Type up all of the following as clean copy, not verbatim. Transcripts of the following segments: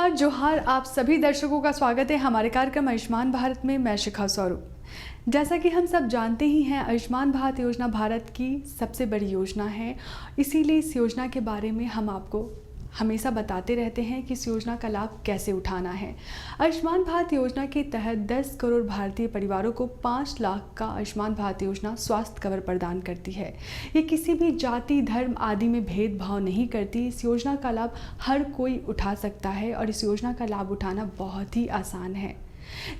नमस्कार जोहार, आप सभी दर्शकों का स्वागत है हमारे कार्यक्रम आयुष्मान भारत में। मैं शिखा स्वरूप। जैसा कि हम सब जानते ही हैं, आयुष्मान भारत योजना भारत की सबसे बड़ी योजना है। इसीलिए इस योजना के बारे में हम आपको हमेशा बताते रहते हैं कि इस योजना का लाभ कैसे उठाना है। आयुष्मान भारत योजना के तहत 10 करोड़ भारतीय परिवारों को 5 लाख का आयुष्मान भारत योजना स्वास्थ्य कवर प्रदान करती है। ये किसी भी जाति, धर्म आदि में भेदभाव नहीं करती। इस योजना का लाभ हर कोई उठा सकता है और इस योजना का लाभ उठाना बहुत ही आसान है।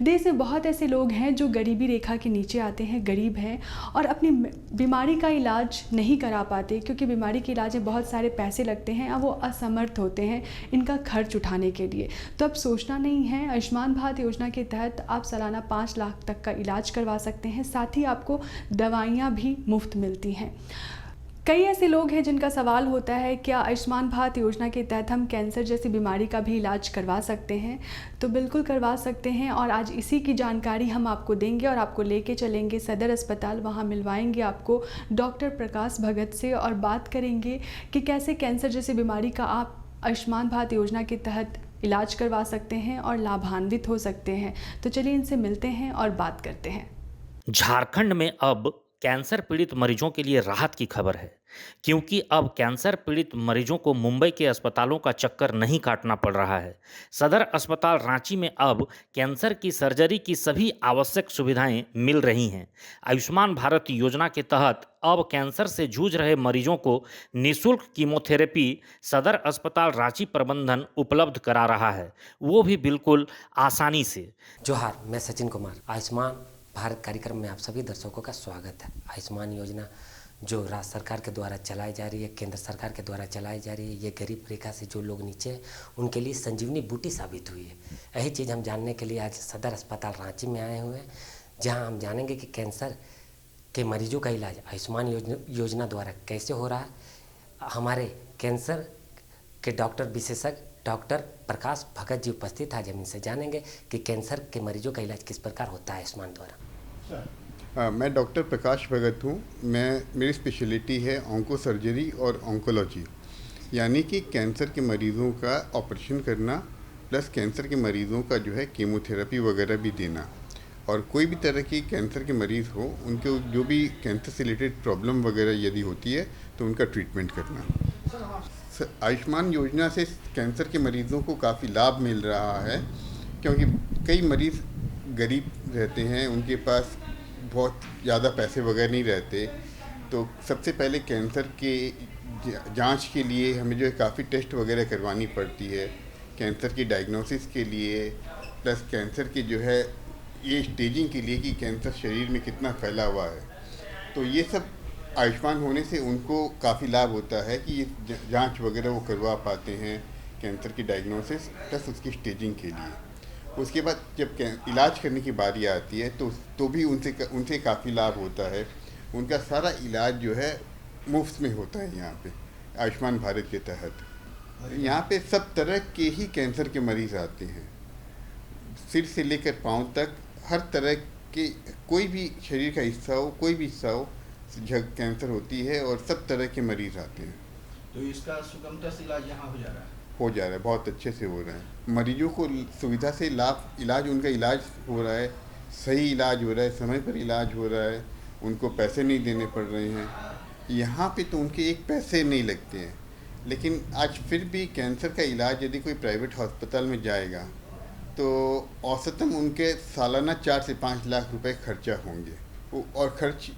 देश में बहुत ऐसे लोग हैं जो गरीबी रेखा के नीचे आते हैं, गरीब हैं और अपनी बीमारी का इलाज नहीं करा पाते, क्योंकि बीमारी के इलाज में बहुत सारे पैसे लगते हैं और वो असमर्थ होते हैं इनका खर्च उठाने के लिए। तो अब सोचना नहीं है, आयुष्मान भारत योजना के तहत आप सालाना 5 लाख तक का इलाज करवा सकते हैं। साथ ही आपको दवाइयाँ भी मुफ्त मिलती हैं। कई ऐसे लोग हैं जिनका सवाल होता है, क्या आयुष्मान भारत योजना के तहत हम कैंसर जैसी बीमारी का भी इलाज करवा सकते हैं? तो बिल्कुल करवा सकते हैं और आज इसी की जानकारी हम आपको देंगे और आपको लेके चलेंगे सदर अस्पताल। वहाँ मिलवाएंगे आपको डॉक्टर प्रकाश भगत से और बात करेंगे कि कैसे कैंसर जैसी बीमारी का आप आयुष्मान भारत योजना के तहत इलाज करवा सकते हैं और लाभान्वित हो सकते हैं। तो चलिए इनसे मिलते हैं और बात करते हैं। झारखंड में अब कैंसर पीड़ित मरीजों के लिए राहत की खबर है, क्योंकि अब कैंसर पीड़ित मरीजों को मुंबई के अस्पतालों का चक्कर नहीं काटना पड़ रहा है। सदर अस्पताल रांची में अब कैंसर की सर्जरी की सभी आवश्यक सुविधाएं मिल रही हैं। आयुष्मान भारत योजना के तहत अब कैंसर से जूझ रहे मरीजों को निःशुल्क कीमोथेरेपी सदर अस्पताल रांची प्रबंधन उपलब्ध करा रहा है, वो भी बिल्कुल आसानी से। जोहार, मैं सचिन कुमार। आयुष्मान भारत कार्यक्रम में आप सभी दर्शकों का स्वागत है। आयुष्मान योजना जो राज्य सरकार के द्वारा चलाई जा रही है, केंद्र सरकार के द्वारा चलाई जा रही है, ये गरीब रेखा से जो लोग नीचे हैं उनके लिए संजीवनी बूटी साबित हुई है। यही चीज़ हम जानने के लिए आज सदर अस्पताल रांची में आए हुए हैं, जहां हम जानेंगे कि कैंसर के मरीजों का इलाज आयुष्मान योजना द्वारा कैसे हो रहा है। हमारे कैंसर के डॉक्टर विशेषज्ञ डॉक्टर प्रकाश भगत जी उपस्थित। आज हम इनसे जानेंगे कि कैंसर के मरीजों का इलाज किस प्रकार होता है आयुष्मान द्वारा। मैं डॉक्टर प्रकाश भगत हूँ। मेरी स्पेशलिटी है ऑन्को सर्जरी और ऑन्कोलॉजी, यानी कि कैंसर के मरीज़ों का ऑपरेशन करना प्लस कैंसर के मरीज़ों का जो है कीमोथेरेपी वगैरह भी देना। और कोई भी तरह की कैंसर के मरीज़ हो, उनके जो भी कैंसर से रिलेटेड प्रॉब्लम वगैरह यदि होती है तो उनका ट्रीटमेंट करना। आयुष्मान योजना से कैंसर के मरीज़ों को काफ़ी लाभ मिल रहा है, क्योंकि कई मरीज़ गरीब रहते हैं, उनके पास बहुत ज़्यादा पैसे वगैरह नहीं रहते। तो सबसे पहले कैंसर के जांच के लिए हमें जो है काफ़ी टेस्ट वगैरह करवानी पड़ती है, कैंसर की डायग्नोसिस के लिए प्लस कैंसर की जो है ये स्टेजिंग के लिए कि कैंसर शरीर में कितना फैला हुआ है। तो ये सब आयुष्मान होने से उनको काफ़ी लाभ होता है कि ये जांच वगैरह वो करवा पाते हैं कैंसर की डायग्नोसिस प्लस उसकी स्टेजिंग के लिए। उसके बाद जब इलाज करने की बारी आती है तो भी उनसे काफ़ी लाभ होता है। उनका सारा इलाज जो है मुफ्त में होता है यहाँ पे आयुष्मान भारत के तहत। यहाँ पे सब तरह के ही कैंसर के मरीज़ आते हैं, सिर से लेकर पाँव तक, हर तरह के कोई भी शरीर का हिस्सा हो, कोई भी हिस्सा हो, कैंसर होती है और सब तरह के मरीज़ आते हैं। तो इसका सुगमता से इलाज यहाँ हो जा रहा है? हो जा रहा है, बहुत अच्छे से हो रहा है। मरीजों को सुविधा से उनका इलाज हो रहा है, सही इलाज हो रहा है, समय पर इलाज हो रहा है, उनको पैसे नहीं देने पड़ रहे हैं। यहाँ पे तो उनके एक पैसे नहीं लगते हैं। लेकिन आज फिर भी कैंसर का इलाज यदि कोई प्राइवेट हॉस्पिटल में जाएगा तो औसतन उनके सालाना 4 से 5 लाख रुपए खर्चा होंगे और खर्च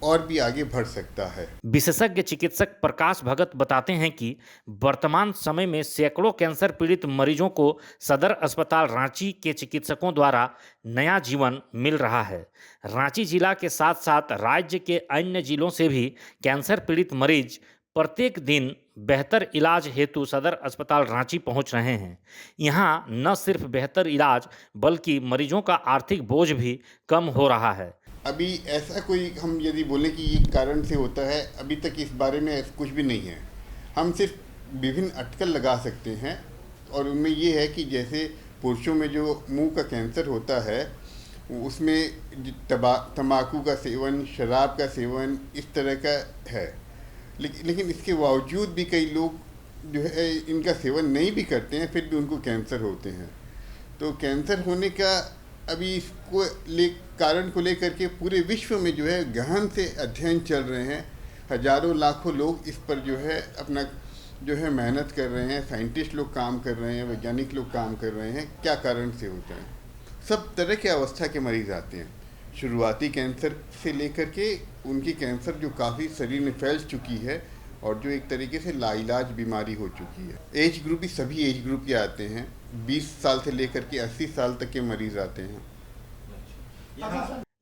और भी आगे बढ़ सकता है। विशेषज्ञ चिकित्सक प्रकाश भगत बताते हैं कि वर्तमान समय में सैकड़ों कैंसर पीड़ित मरीजों को सदर अस्पताल रांची के चिकित्सकों द्वारा नया जीवन मिल रहा है। रांची जिला के साथ साथ राज्य के अन्य जिलों से भी कैंसर पीड़ित मरीज प्रत्येक दिन बेहतर इलाज हेतु सदर अस्पताल रांची पहुंच रहे हैं। यहां न सिर्फ बेहतर इलाज बल्कि मरीजों का आर्थिक बोझ भी कम हो रहा है। अभी ऐसा कोई हम यदि बोलें कि ये कारण से होता है, अभी तक इस बारे में कुछ भी नहीं है। हम सिर्फ विभिन्न अटकल लगा सकते हैं और उनमें ये है कि जैसे पुरुषों में जो मुंह का कैंसर होता है उसमें तंबाकू का सेवन, शराब का सेवन इस तरह का है। लेकिन इसके बावजूद भी कई लोग जो है इनका सेवन नहीं भी करते हैं फिर भी उनको कैंसर होते हैं। तो कैंसर होने का अभी इसको कारण को लेकर के पूरे विश्व में जो है गहन से अध्ययन चल रहे हैं। हजारों लाखों लोग इस पर जो है अपना जो है मेहनत कर रहे हैं, साइंटिस्ट लोग काम कर रहे हैं, वैज्ञानिक लोग काम कर रहे हैं, क्या कारण से होता है। सब तरह के अवस्था के मरीज़ आते हैं, शुरुआती कैंसर से लेकर के उनकी कैंसर जो काफ़ी शरीर में फैल चुकी है और जो एक तरीके से लाइलाज बीमारी हो चुकी है। एज ग्रुप भी सभी एज ग्रुप के आते हैं, 20 साल से लेकर के 80 साल तक के मरीज़ आते हैं।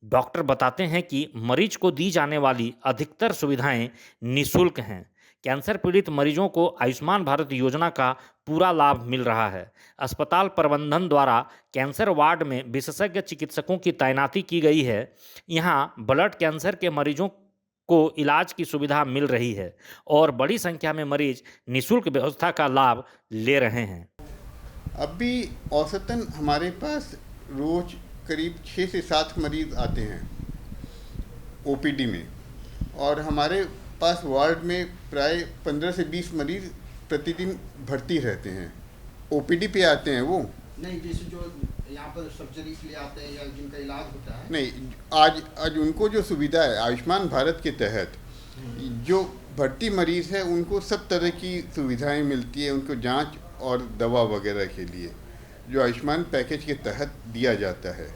डॉक्टर बताते हैं कि मरीज को दी जाने वाली अधिकतर सुविधाएं निःशुल्क हैं। कैंसर पीड़ित मरीजों को आयुष्मान भारत योजना का पूरा लाभ मिल रहा है। अस्पताल प्रबंधन द्वारा कैंसर वार्ड में विशेषज्ञ चिकित्सकों की तैनाती की गई है। यहां ब्लड कैंसर के मरीजों को इलाज की सुविधा मिल रही है और बड़ी संख्या में मरीज निःशुल्क व्यवस्था का लाभ ले रहे हैं। अब भी औसतन हमारे पास रोज करीब 6 से 7 मरीज आते हैं ओपीडी में, और हमारे पास वार्ड में प्राय 15 से 20 मरीज प्रतिदिन भर्ती रहते हैं। ओपीडी पे आते हैं वो नहीं, जैसे जो यहाँ पर सर्जरी के लिए आते हैं या जिनका इलाज होता है नहीं, आज उनको जो सुविधा है आयुष्मान भारत के तहत, जो भर्ती मरीज़ है उनको सब तरह की सुविधाएं मिलती है, उनको जांच और दवा वगैरह के लिए जो आयुष्मान पैकेज के तहत दिया जाता है।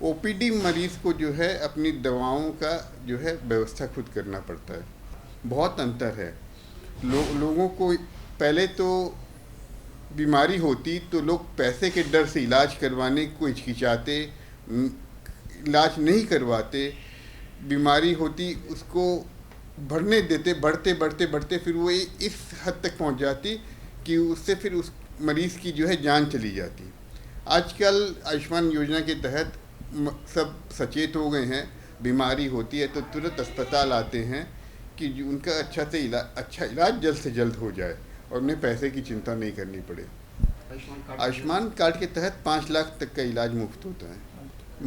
ओपीडी मरीज़ को जो है अपनी दवाओं का जो है व्यवस्था खुद करना पड़ता है। बहुत अंतर है। लोगों को पहले तो बीमारी होती तो लोग पैसे के डर से इलाज करवाने को हिचकिचाते, इलाज नहीं करवाते। बीमारी होती उसको बढ़ने देते, बढ़ते फिर वो इस हद तक पहुंच जाती कि उससे फिर उस मरीज़ की जो है जान चली जाती। आजकल आयुष्मान योजना के तहत सब सचेत हो गए हैं, बीमारी होती है तो तुरंत अस्पताल आते हैं कि उनका अच्छा इलाज जल्द से जल्द हो जाए और उन्हें पैसे की चिंता नहीं करनी पड़े। आयुष्मान कार्ड के तहत 5 लाख तक का इलाज मुफ्त होता है।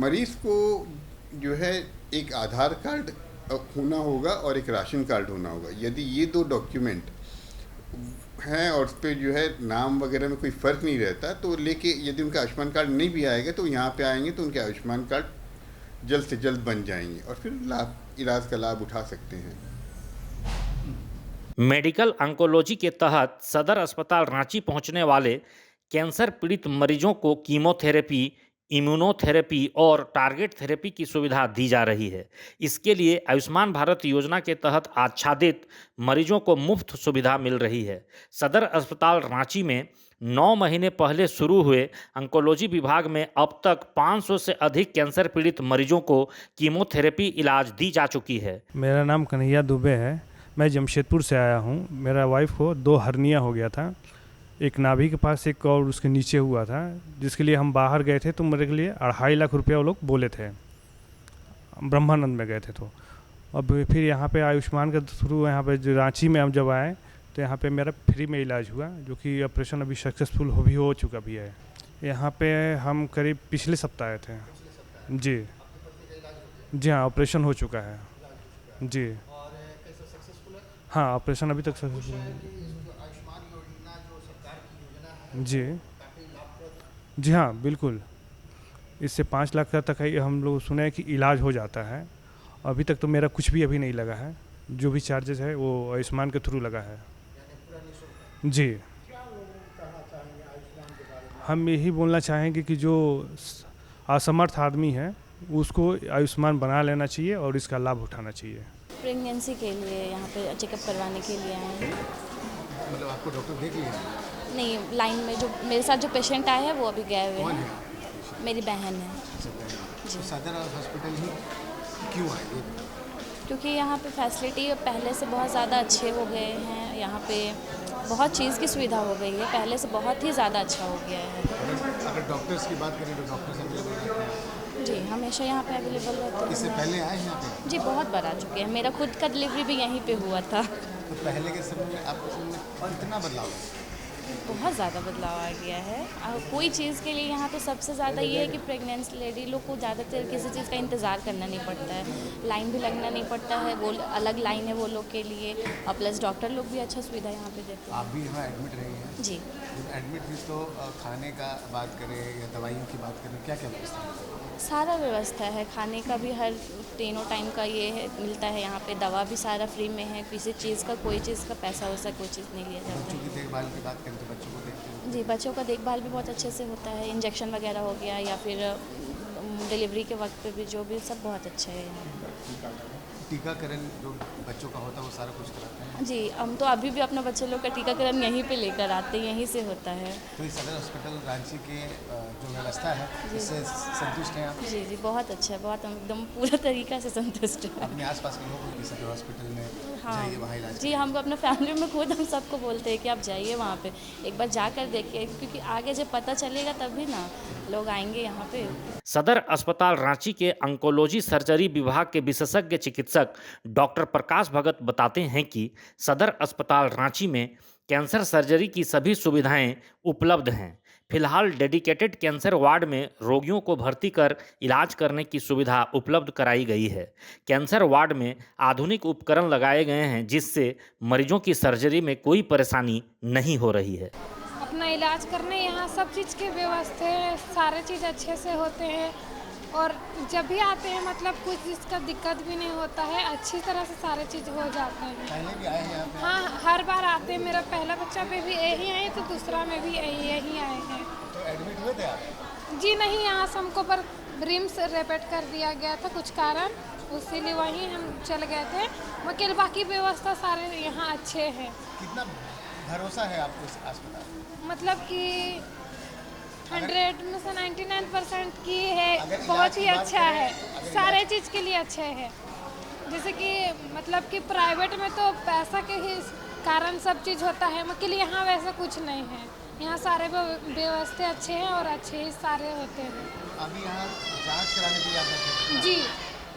मरीज़ को जो है एक आधार कार्ड होना होगा और एक राशन कार्ड होना होगा। यदि ये 2 डॉक्यूमेंट हैं और उस पर जो है नाम वगैरह में कोई फ़र्क नहीं रहता तो लेके, यदि उनका आयुष्मान कार्ड नहीं भी आएगा तो यहाँ पे आएंगे तो उनके आयुष्मान कार्ड जल्द से जल्द बन जाएंगे और फिर इलाज का लाभ उठा सकते हैं। मेडिकल ऑन्कोलॉजी के तहत सदर अस्पताल रांची पहुंचने वाले कैंसर पीड़ित मरीजों को कीमोथेरेपी, इम्यूनोथेरेपी और टारगेट थेरेपी की सुविधा दी जा रही है। इसके लिए आयुष्मान भारत योजना के तहत आच्छादित मरीजों को मुफ्त सुविधा मिल रही है। सदर अस्पताल रांची में 9 महीने पहले शुरू हुए ऑन्कोलॉजी विभाग में अब तक 500 से अधिक कैंसर पीड़ित मरीजों को कीमोथेरेपी इलाज दी जा चुकी है। मेरा नाम कन्हैया दुबे है। मैं जमशेदपुर से आया हूँ। मेरा वाइफ को 2 हर्निया हो गया था, एक नाभि के पास एक और उसके नीचे हुआ था, जिसके लिए हम बाहर गए थे तो मेरे के लिए 2.5 लाख रुपया वो लोग बोले थे। ब्रह्मानंद में गए थे तो अब फिर यहाँ पे आयुष्मान के थ्रू यहाँ पे जो रांची में हम जब आए तो यहाँ पे मेरा फ्री में इलाज हुआ, जो कि ऑपरेशन अभी सक्सेसफुल हो चुका भी है। यहाँ पे हम करीब पिछले सप्ताह आए थे। जी हाँ, ऑपरेशन हो चुका है जी। हाँ, ऑपरेशन अभी तक सक्सेसफुल है जी हाँ, बिल्कुल। इससे 5 लाख तक हम लोग सुने हैं कि इलाज हो जाता है। अभी तक तो मेरा कुछ भी अभी नहीं लगा है, जो भी चार्जेस है वो आयुष्मान के थ्रू लगा है जी। हम यही बोलना चाहेंगे कि जो असमर्थ आदमी है उसको आयुष्मान बना लेना चाहिए और इसका लाभ उठाना चाहिए। प्रेगनेंसी के लिए यहाँ पे चेकअप करवाने के लिए आए हैं। मतलब आपको डॉक्टर देख लिया? नहीं, लाइन में जो मेरे साथ जो पेशेंट आए हैं वो अभी गए हुए हैं। मेरी बहन है जी। सदर हॉस्पिटल ही क्यों आए? क्योंकि यहाँ पे फैसिलिटी पहले से बहुत ज़्यादा अच्छे हो गए हैं। यहाँ पे बहुत चीज़ की सुविधा हो गई है, पहले से बहुत ही ज़्यादा अच्छा हो गया है। अगर डॉक्टर्स की बात करें तो डॉक्टर्स अवेलेबल रहते हैं? जी, हमेशा यहाँ पे अवेलेबल रहते हैं। इससे पहले आए हैं यहाँ पे? जी, बहुत बार आ चुके हैं। मेरा खुद का डिलीवरी भी यहीं पे हुआ था। तो पहले के समय में आपके समय में कितना बदलाव है? बहुत ज़्यादा बदलाव आ गया है। कोई चीज़ के लिए यहाँ तो सबसे ज़्यादा ये है कि प्रेग्नेंट लेडी लोग को ज़्यादातर किसी चीज़ का इंतज़ार करना नहीं पड़ता है, लाइन भी लगना नहीं पड़ता है, वो अलग लाइन है वो लोग के लिए, और प्लस डॉक्टर लोग भी अच्छा सुविधा यहाँ पे देते हैं। आप भी यहाँ एडमिट रही हैं? जी, जब एडमिट हुई तो खाने का बात करें या दवाइयों की बात करें, क्या क्या व्यवस्था है? सारा व्यवस्था है, खाने का भी हर तीनों टाइम का ये है मिलता है यहाँ पे, दवा भी सारा फ्री में है, किसी चीज़ का कोई चीज़ का पैसा वैसा कोई चीज़ नहीं लिया जाता बच्चों है। की देखभाल की बात करें तो बच्चों को देखते हैं? जी, बच्चों का देखभाल भी बहुत अच्छे से होता है, इंजेक्शन वगैरह हो गया या फिर डिलीवरी के वक्त पे भी जो भी सब बहुत अच्छा है यहाँ। टीकाकरण जो बच्चों का होता है वो सारा कुछ कराते हैं? जी, हम तो अभी भी अपने बच्चे लोग का टीकाकरण यहीं पे लेकर आते हैं, यहीं से होता है। तो इस सदर हॉस्पिटल रांची के जो व्यवस्था है इससे संतुष्ट हैं आप? जी, बहुत अच्छा है, बहुत हम एकदम पूरा तरीक़ा से संतुष्ट हैं। अपने आसपास के लोगों को भी सदर हॉस्पिटल में जाइए, वहाँ इलाज जी, हम अपने फैमिली में खुद हम सबको बोलते हैं कि आप जाइए वहाँ पे, एक बार जाकर देखिए, क्योंकि आगे जब पता चलेगा तभी ना लोग आएंगे यहाँ पे। सदर अस्पताल रांची के ऑन्कोलॉजी सर्जरी विभाग के विशेषज्ञ चिकित्सक डॉक्टर प्रकाश भगत बताते हैं कि सदर अस्पताल रांची में कैंसर सर्जरी की सभी सुविधाएं उपलब्ध हैं। फिलहाल डेडिकेटेड कैंसर वार्ड में रोगियों को भर्ती कर इलाज करने की सुविधा उपलब्ध कराई गई है। कैंसर वार्ड में आधुनिक उपकरण लगाए गए हैं, जिससे मरीजों की सर्जरी में कोई परेशानी नहीं हो रही है। अपना इलाज करने यहाँ सब चीज़ की व्यवस्था है, सारे चीज़ अच्छे से होते हैं, और जब भी आते हैं मतलब कुछ जिसका दिक्कत भी नहीं होता है, अच्छी तरह से सारे चीज़ हो जाते हैं। पहले भी आए हैं यहाँ पे? हाँ, हर बार आते हैं, मेरा पहला बच्चा पे भी यही आए तो दूसरा में भी यही आए हैं। तो एडमिट हुए थे आप? जी नहीं, यहाँ से हमको पर रिम्स रेफर कर दिया गया था कुछ कारण, इसीलिए वहीं हम चल गए थे। वकील बाकी व्यवस्था सारे यहाँ अच्छे हैं। कितना भरोसा है आपको इस अस्पताल? मतलब कि 100 में से 99% की है, अगर बहुत ही इलाज की बात अच्छा करें, है, अगर सारे इलाज- चीज़ के लिए अच्छे है। जैसे कि मतलब कि प्राइवेट में तो पैसा के ही कारण सब चीज़ होता है, मगर यहाँ वैसा कुछ नहीं है, यहाँ सारे व्यवस्था अच्छे हैं और अच्छे ही सारे होते हैं। अभी यहाँ जांच कराने के लिए आप बैठे थे? जी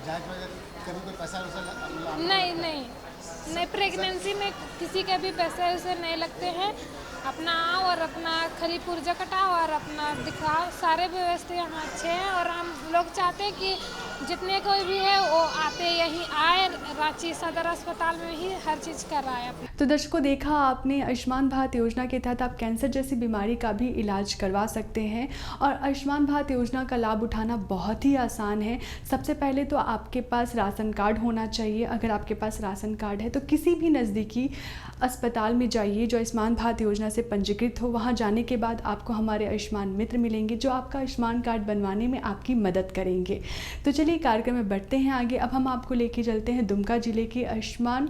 जांच में कभी कोई पैसा वैसा नहीं, प्रेगनेंसी में किसी के भी पैसे वैसे नहीं लगते हैं, अपना आओ और अपना खरी पुर्जा कटाओ और अपना दिखाओ, सारे व्यवस्था यहाँ अच्छे हैं। और हम लोग चाहते हैं कि जितने कोई भी है वो आते यहीं आए, रांची सदर अस्पताल में ही हर चीज़ कराए। तो दर्शकों, देखा आपने, आयुष्मान भारत योजना के तहत आप कैंसर जैसी बीमारी का भी इलाज करवा सकते हैं, और आयुष्मान भारत योजना का लाभ उठाना बहुत ही आसान है। सबसे पहले तो आपके पास राशन कार्ड होना चाहिए। अगर आपके पास राशन कार्ड है तो किसी भी नज़दीकी अस्पताल में जाइए जो आयुष्मान भारत योजना से पंजीकृत हो। वहाँ जाने के बाद आपको हमारे आयुष्मान मित्र मिलेंगे जो आपका आयुष्मान कार्ड बनवाने में आपकी मदद करेंगे। तो चलिए कार्यक्रम में बढ़ते हैं आगे। अब हम आपको लेके चलते हैं दुमका जिले के आयुष्मान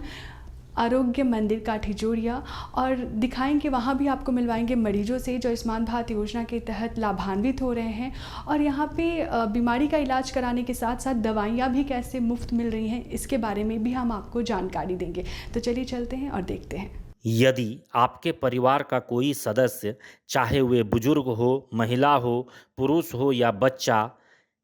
आरोग्य मंदिर काठीजोरिया, और दिखाएंगे, वहाँ भी आपको मिलवाएंगे मरीजों से जो आयुष्मान भारत योजना के तहत लाभान्वित हो रहे हैं, और यहाँ पे बीमारी का इलाज कराने के साथ साथ दवाइयाँ भी कैसे मुफ्त मिल रही हैं, इसके बारे में भी हम आपको जानकारी देंगे। तो चलिए चलते हैं और देखते हैं। यदि आपके परिवार का कोई सदस्य, चाहे वे बुजुर्ग हो, महिला हो, पुरुष हो या बच्चा,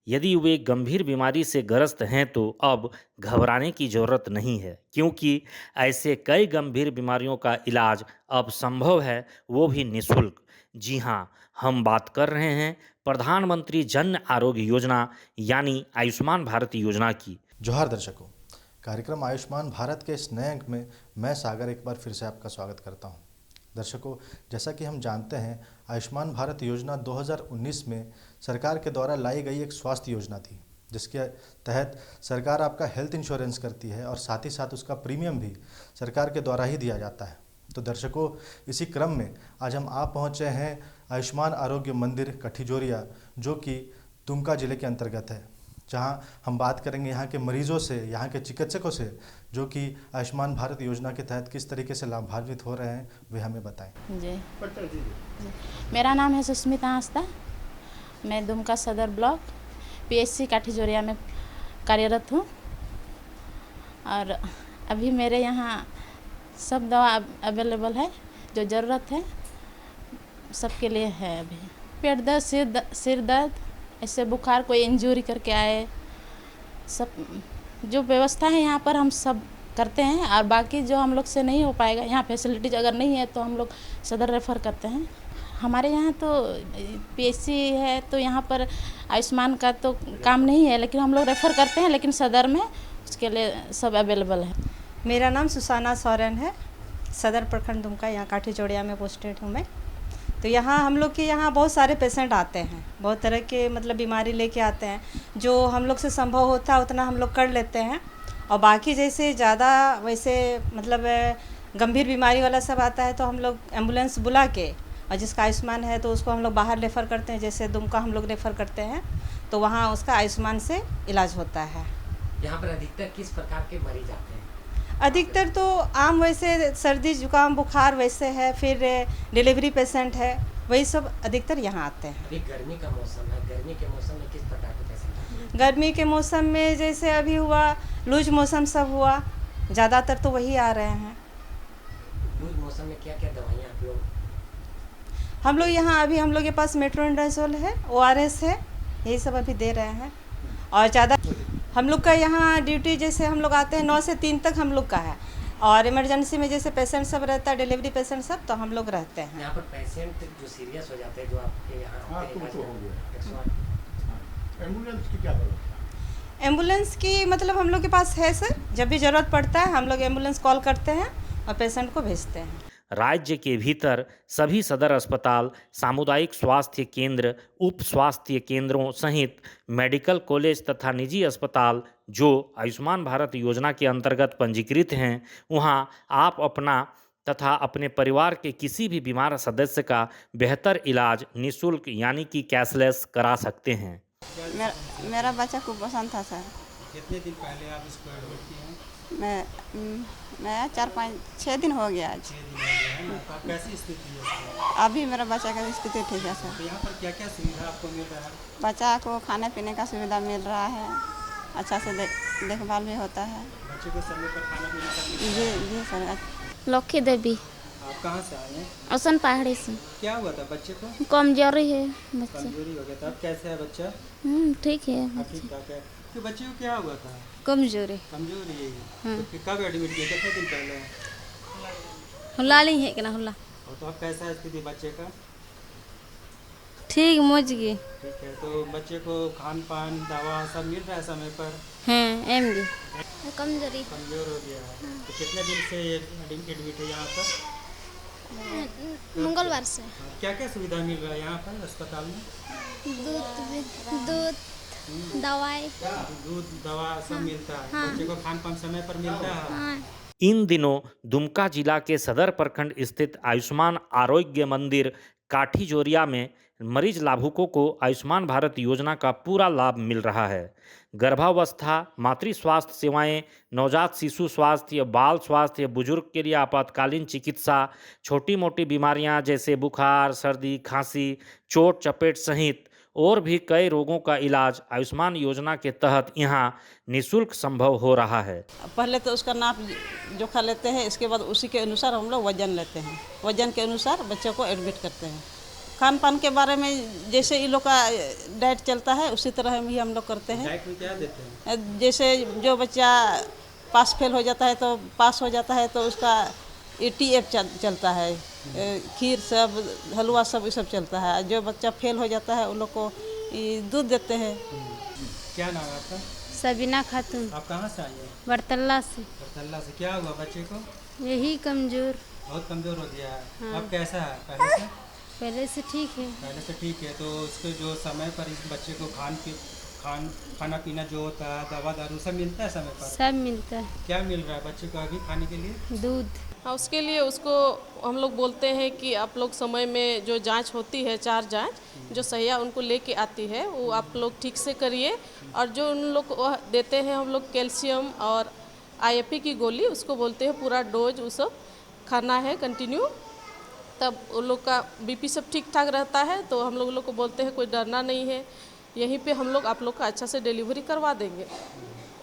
यदि वे गंभीर बीमारी से ग्रस्त हैं तो अब घबराने की ज़रूरत नहीं है, क्योंकि ऐसे कई गंभीर बीमारियों का इलाज अब संभव है, वो भी निःशुल्क। जी हाँ, हम बात कर रहे हैं प्रधानमंत्री जन आरोग्य योजना यानी आयुष्मान भारत योजना की। जोहार दर्शकों, कार्यक्रम आयुष्मान भारत के इस नए अंक में मैं सागर एक बार फिर से आपका स्वागत करता हूं। दर्शकों, जैसा कि हम जानते हैं, आयुष्मान भारत योजना 2019 में सरकार के द्वारा लाई गई एक स्वास्थ्य योजना थी, जिसके तहत सरकार आपका हेल्थ इंश्योरेंस करती है और साथ ही साथ उसका प्रीमियम भी सरकार के द्वारा ही दिया जाता है। तो दर्शकों, इसी क्रम में आज हम आप पहुँचे हैं आयुष्मान आरोग्य मंदिर काठीजोरिया, जो कि दुमका जिले के अंतर्गत है, जहां हम बात करेंगे यहाँ के मरीजों से, यहाँ के चिकित्सकों से, जो कि आयुष्मान भारत योजना के तहत किस तरीके से लाभान्वित हो रहे हैं, वे हमें बताएं। जी, मेरा नाम है सुष्मिता आस्था, मैं दुमका सदर ब्लॉक PHC काठीजोरिया में कार्यरत हूँ, और अभी मेरे यहाँ सब दवा अवेलेबल है, जो ज़रूरत है सबके लिए है। अभी पेट दर्द, सिर दर्द, ऐसे बुखार, कोई इंजरी करके आए, सब जो व्यवस्था है यहाँ पर हम सब करते हैं। और बाकी जो हम लोग से नहीं हो पाएगा, यहाँ फैसिलिटीज अगर नहीं है तो हम लोग सदर रेफ़र करते हैं। हमारे यहाँ तो पीएचसी है, तो यहाँ पर आयुष्मान का तो काम नहीं है, लेकिन हम लोग रेफ़र करते हैं, लेकिन सदर में उसके लिए सब अवेलेबल है। मेरा नाम सुसाना सोरेन है, सदर प्रखंड दुमका, यहाँ काठी जोड़िया में पोस्टेड हूँ मैं। तो यहाँ हम लोग के यहाँ बहुत सारे पेशेंट आते हैं, बहुत तरह के मतलब बीमारी लेके आते हैं। जो हम लोग से संभव होता है उतना हम लोग कर लेते हैं, और बाकी जैसे ज़्यादा वैसे मतलब गंभीर बीमारी वाला सब आता है तो हम लोग एम्बुलेंस बुला के, और जिसका आयुष्मान है तो उसको हम लोग बाहर रेफ़र करते हैं। जैसे दुमका हम लोग रेफ़र करते हैं तो वहाँ उसका आयुष्मान से इलाज होता है। यहाँ पर अधिकतर किस प्रकार के मरीज आते हैं? अधिकतर तो आम वैसे सर्दी जुकाम बुखार वैसे है, फिर डिलीवरी पेशेंट है, वही सब अधिकतर यहाँ आते हैं। अभी गर्मी का मौसम है, गर्मी के मौसम में किस प्रकार के पेशेंट आते हैं? गर्मी के मौसम में जैसे अभी हुआ लूज मौसम सब हुआ, ज़्यादातर तो वही आ रहे हैं। लूज मौसम में क्या क्या दवाइयाँ आप लोग? हम लोग यहाँ अभी हम लोग के पास मेट्रोनिडाज़ोल है, ORS है, यही सब अभी दे रहे हैं। और ज़्यादा हम लोग का यहाँ ड्यूटी जैसे हम लोग आते हैं 9 से 3 तक हम लोग का है, और इमरजेंसी में जैसे पेशेंट सब रहता है, डिलीवरी पेशेंट सब, तो हम लोग रहते हैं। यहाँ पर पेशेंट जो सीरियस हो जाते हैं, जो आपके यहाँ आते हैं, एम्बुलेंस की क्या व्यवस्था है? एम्बुलेंस की मतलब हम लोग के पास है सर, जब भी ज़रूरत पड़ता है हम लोग एम्बुलेंस कॉल करते हैं और पेशेंट को भेजते हैं। राज्य के भीतर सभी सदर अस्पताल, सामुदायिक स्वास्थ्य केंद्र, उप स्वास्थ्य केंद्रों सहित मेडिकल कॉलेज तथा निजी अस्पताल जो आयुष्मान भारत योजना के अंतर्गत पंजीकृत हैं, वहां आप अपना तथा अपने परिवार के किसी भी बीमार सदस्य का बेहतर इलाज निःशुल्क यानी कि कैशलेस करा सकते हैं। मेरा बच्चा को पसंद था सर। कितने दिन पहले आप इसको एडमिट किए हैं? मैं 4-5-6 दिन हो गया आज। 6 दिन हो गया है ना? तो आप कैसी स्थिति है? अभी मेरा बच्चा का स्थिति ठीक है सर। तो यहाँ पर क्या क्या सुविधा आपको मिल रहा है? बच्चा को खाने पीने का सुविधा मिल रहा है, अच्छा से देखभाल भी होता है। बच्चे को समय पर खाना पीना का जी सर। लक्की देवी। आप कहाँ से आए हैं? औसन पहाड़ी से। क्या हुआ था बच्चे को? कमजोरी है बच्चा। कमजोरी हो गया था। अब कैसे है बच्चा? ठीक है। ठीक ठाक है। तो बच्चे को क्या हुआ था? कमजोरी। कमजोरी है। तो कब एडमिट किया? कितने दिन पहले? हुला नहीं है कि ना हुला। तो अब कैसा है स्थिति बच्चे का? ठीक मौज गई। ठीक है। तो बच्चे को खान पान दवा सब मिल रहा है समय पर? एमडी। कमजोरी। कमजोर हो गया है। तो कितने दिन से एडमिट है यहाँ पर? मंगलवार से। क्या क्या सुविधा मिल रहा है यहाँ पर अस्पताल में? दूध दवाई। दूध दवा सब मिलता है। बच्चे को खान पान समय पर मिलता है। इन दिनों दुमका जिला के सदर प्रखंड स्थित आयुष्मान आरोग्य मंदिर काठी जोरिया में मरीज लाभुकों को आयुष्मान भारत योजना का पूरा लाभ मिल रहा है। गर्भावस्था, मातृ स्वास्थ्य सेवाएं, नवजात शिशु स्वास्थ्य, बाल स्वास्थ्य, बुजुर्ग के लिए आपातकालीन चिकित्सा, छोटी मोटी बीमारियां जैसे बुखार, सर्दी, खांसी, चोट चपेट सहित और भी कई रोगों का इलाज आयुष्मान योजना के तहत यहाँ निःशुल्क संभव हो रहा है। पहले तो उसका नाप जोखा लेते हैं, इसके बाद उसी के अनुसार हम लोग वजन लेते हैं, वजन के अनुसार बच्चे को एडमिट करते हैं। खान पान के बारे में जैसे इन लोग का डाइट चलता है उसी तरह ही हम लोग करते हैं। डाइट में क्या देते हैं? जैसे जो बच्चा पास फेल हो जाता है तो पास हो जाता है तो उसका ETF चलता है, खीर सब हलवा सब ये सब चलता है। जो बच्चा फेल हो जाता है उन लोग को दूध देते हैं। क्या नाम है आपका? सबीना खातून। आप कहाँ से आई हैं? बरतल्ला से। बरतल्ला से। क्या हुआ बच्चे को? यही कमजोर। बहुत कमजोर हो गया है। हाँ। अब कैसा है पहले से? पहले से ठीक है। पहले से ठीक है। तो उसको जो समय पर इस बच्चे को खाना पीना जो होता है, दवा दारू सब मिलता है समय पर? सब मिलता है। क्या मिल रहा है बच्चे को अभी खाने के लिए? दूध। हाँ, उसके लिए उसको हम लोग बोलते हैं कि आप लोग समय में जो जांच होती है, 4 जांच जो सहिया उनको लेके आती है वो आप लोग ठीक से करिए। और जो उन लोग को देते हैं हम लोग कैल्शियम और IFP की गोली, उसको बोलते हैं पूरा डोज वो सब खाना है कंटिन्यू, तब उन लोग का BP सब ठीक ठाक रहता है। तो हम लोग को बोलते हैं कोई डरना नहीं है, यहीं पे हम लोग आप लोग का अच्छा से डिलीवरी करवा देंगे।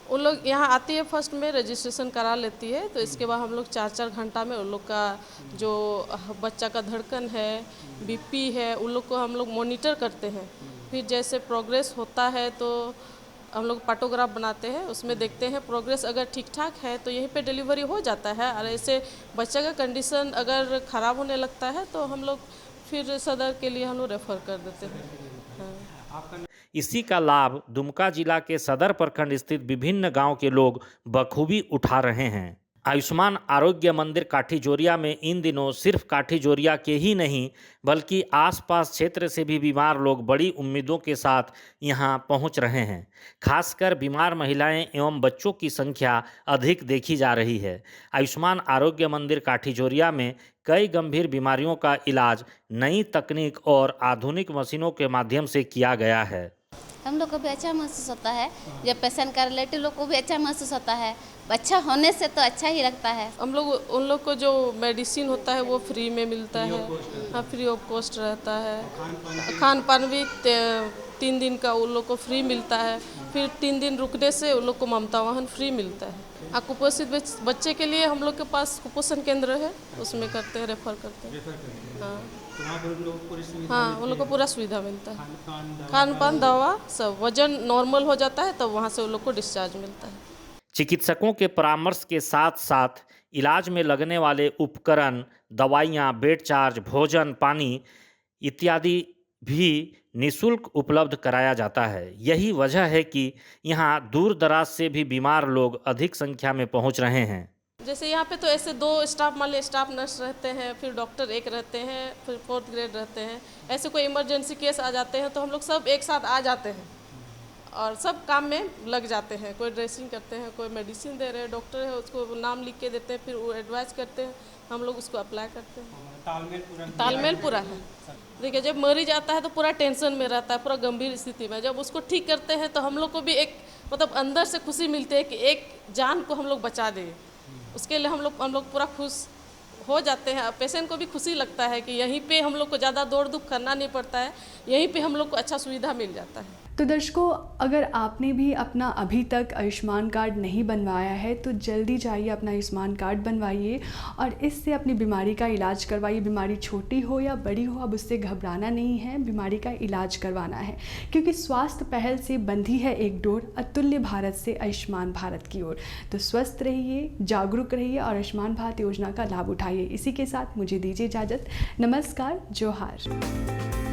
उन लोग यहाँ आती है, फर्स्ट में रजिस्ट्रेशन करा लेती है, तो इसके बाद हम लोग 4-4 घंटा में उन लोग का जो बच्चा का धड़कन है, BP है, उन लोग को हम लोग मॉनिटर करते हैं। फिर जैसे प्रोग्रेस होता है तो हम लोग फोटोग्राफ बनाते हैं, उसमें देखते हैं प्रोग्रेस अगर ठीक ठाक है तो यहीं पे डिलीवरी हो जाता है। और ऐसे बच्चे का कंडीशन अगर ख़राब होने लगता है तो हम लोग फिर सदर के लिए हम लोग रेफ़र कर देते हैं। हाँ। इसी का लाभ दुमका जिला के सदर प्रखंड स्थित विभिन्न गांव के लोग बखूबी उठा रहे हैं। आयुष्मान आरोग्य मंदिर काठी जोरिया में इन दिनों सिर्फ काठी जोरिया के ही नहीं बल्कि आसपास क्षेत्र से भी बीमार लोग बड़ी उम्मीदों के साथ यहां पहुंच रहे हैं। खासकर बीमार महिलाएं एवं बच्चों की संख्या अधिक देखी जा रही है। आयुष्मान आरोग्य मंदिर काठी जोरिया में कई गंभीर बीमारियों का इलाज नई तकनीक और आधुनिक मशीनों के माध्यम से किया गया है। हम लोग को भी अच्छा महसूस होता है, जब पेशेंट का रिलेटिव लोग को भी अच्छा महसूस होता है। अच्छा होने से तो अच्छा ही लगता है। हम लोग उन लोग को जो मेडिसिन होता है वो फ्री में मिलता है। हाँ, फ्री ऑफ कॉस्ट रहता है। खान पान भी 3 दिन का उन लोग को फ्री मिलता है। फिर 3 दिन रुकने से उन लोग को ममता वाहन फ्री मिलता है। कुपोषित बच्चे के लिए हम लोग के पास कुपोषण केंद्र है, उसमें करते हैं, रेफर करते हैं। हाँ, हाँ, उन लोग को पूरा सुविधा मिलता है। खान पान दवा सब, वजन नॉर्मल हो जाता है तब वहाँ से उन लोग को डिस्चार्ज मिलता है। चिकित्सकों के परामर्श के साथ साथ इलाज में लगने वाले उपकरण, दवाइयाँ, बेड चार्ज, भोजन, पानी इत्यादि भी निःशुल्क उपलब्ध कराया जाता है। यही वजह है कि यहाँ दूर दराज से भी बीमार लोग अधिक संख्या में पहुँच रहे हैं। जैसे यहाँ पे तो ऐसे 2 स्टाफ, मान लीजिए स्टाफ नर्स रहते हैं, फिर डॉक्टर 1 रहते हैं, फिर 4th ग्रेड रहते हैं। ऐसे कोई इमरजेंसी केस आ जाते हैं तो हम लोग सब एक साथ आ जाते हैं और सब काम में लग जाते हैं। कोई ड्रेसिंग करते हैं, कोई मेडिसिन दे रहे हैं, डॉक्टर है उसको नाम लिख के देते हैं, फिर वो एडवाइस करते हैं, हम लोग उसको अप्लाई करते हैं। तालमेल पूरा है। देखिए, जब मरीज आता है तो पूरा टेंशन में रहता है, पूरा गंभीर स्थिति में। जब उसको ठीक करते हैं तो हम लोग को भी एक मतलब अंदर से खुशी मिलती है कि एक जान को हम लोग बचा दें। उसके लिए हम लोग पूरा खुश हो जाते हैं। पेशेंट को भी खुशी लगता है कि यहीं पे हम लोग को ज़्यादा दौड़ धूप करना नहीं पड़ता है, यहीं पे हम लोग को अच्छा सुविधा मिल जाता है। तो दर्शकों, अगर आपने भी अपना अभी तक आयुष्मान कार्ड नहीं बनवाया है तो जल्दी जाइए अपना आयुष्मान कार्ड बनवाइए और इससे अपनी बीमारी का इलाज करवाइए। बीमारी छोटी हो या बड़ी हो, अब उससे घबराना नहीं है, बीमारी का इलाज करवाना है, क्योंकि स्वास्थ्य पहल से बंधी है एक डोर अतुल्य भारत से आयुष्मान भारत की ओर। तो स्वस्थ रहिए, जागरूक रहिए और आयुष्मान भारत योजना का लाभ उठाइए। इसी के साथ मुझे दीजिए इजाज़त। नमस्कार, जोहार।